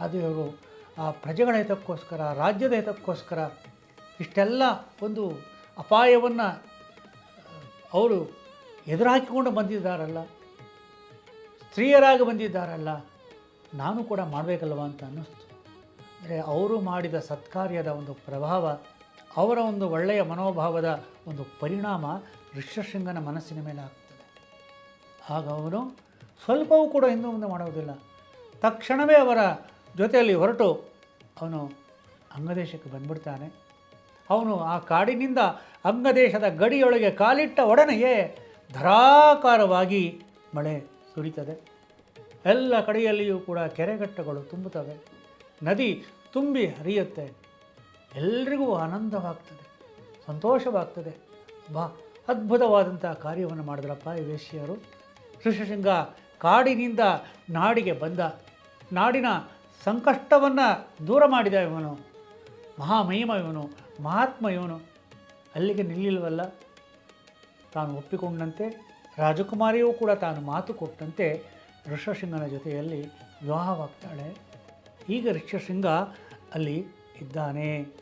ಅದು ಇವರು ಆ ಪ್ರಜೆಗಳ ಹಿತಕ್ಕೋಸ್ಕರ, ರಾಜ್ಯದ ಹಿತಕ್ಕೋಸ್ಕರ ಇಷ್ಟೆಲ್ಲ ಒಂದು ಅಪಾಯವನ್ನು ಅವರು ಎದುರಾಕಿಕೊಂಡು ಬಂದಿದ್ದಾರಲ್ಲ, ಸ್ತ್ರೀಯರಾಗಿ ಬಂದಿದ್ದಾರಲ್ಲ, ನಾನು ಕೂಡ ಮಾಡಬೇಕಲ್ವ ಅಂತ ಅನ್ನಿಸ್ತು. ಅಂದರೆ ಅವರು ಮಾಡಿದ ಸತ್ಕಾರ್ಯದ ಒಂದು ಪ್ರಭಾವ, ಅವರ ಒಂದು ಒಳ್ಳೆಯ ಮನೋಭಾವದ ಒಂದು ಪರಿಣಾಮ ಋಷ್ಯಶೃಂಗನ ಮನಸ್ಸಿನ ಮೇಲೆ ಆಗ್ತದೆ. ಆಗ ಅವನು ಸ್ವಲ್ಪವೂ ಕೂಡ ಹಿಂದೆ ಮುಂದೆ ಮಾಡುವುದಿಲ್ಲ. ತಕ್ಷಣವೇ ಅವರ ಜೊತೆಯಲ್ಲಿ ಹೊರಟು ಅವನು ಅಂಗದೇಶಕ್ಕೆ ಬಂದ್ಬಿಡ್ತಾನೆ. ಅವನು ಆ ಕಾಡಿನಿಂದ ಅಂಗದೇಶದ ಗಡಿಯೊಳಗೆ ಕಾಲಿಟ್ಟ ಒಡನೆಯೇ ಧಾರಾಕಾರವಾಗಿ ಮಳೆ ಸುರಿತದೆ. ಎಲ್ಲ ಕಡೆಯಲ್ಲಿಯೂ ಕೂಡ ಕೆರೆಗಟ್ಟೆಗಳು ತುಂಬುತ್ತವೆ, ನದಿ ತುಂಬಿ ಹರಿಯುತ್ತೆ. ಎಲ್ರಿಗೂ ಆನಂದವಾಗ್ತದೆ, ಸಂತೋಷವಾಗ್ತದೆ. ಅದ್ಭುತವಾದಂಥ ಕಾರ್ಯವನ್ನು ಮಾಡಿದ್ರಪ್ಪ ಈ ವೇಶ್ಯರು. ಋಷ್ಯಶೃಂಗ ಕಾಡಿನಿಂದ ನಾಡಿಗೆ ಬಂದ, ನಾಡಿನ ಸಂಕಷ್ಟವನ್ನು ದೂರ ಮಾಡಿದ ಇವನು, ಮಹಾಮಹಿಮ ಇವನು, ಮಹಾತ್ಮ ಇವನು. ಅಲ್ಲಿಗೆ ನಿಲ್ಲಿಲ್ವಲ್ಲ, ತಾನು ಒಪ್ಪಿಕೊಂಡಂತೆ ರಾಜಕುಮಾರಿಯೂ ಕೂಡ ತಾನು ಮಾತು ಕೊಟ್ಟಂತೆ ಋಷ್ಯಶೃಂಗನ ಜೊತೆಯಲ್ಲಿ ವಿವಾಹವಾಗ್ತಾಳೆ. ಈಗ ಋಷ್ಯಶೃಂಗ ಅಲ್ಲಿ ಇದ್ದಾನೆ.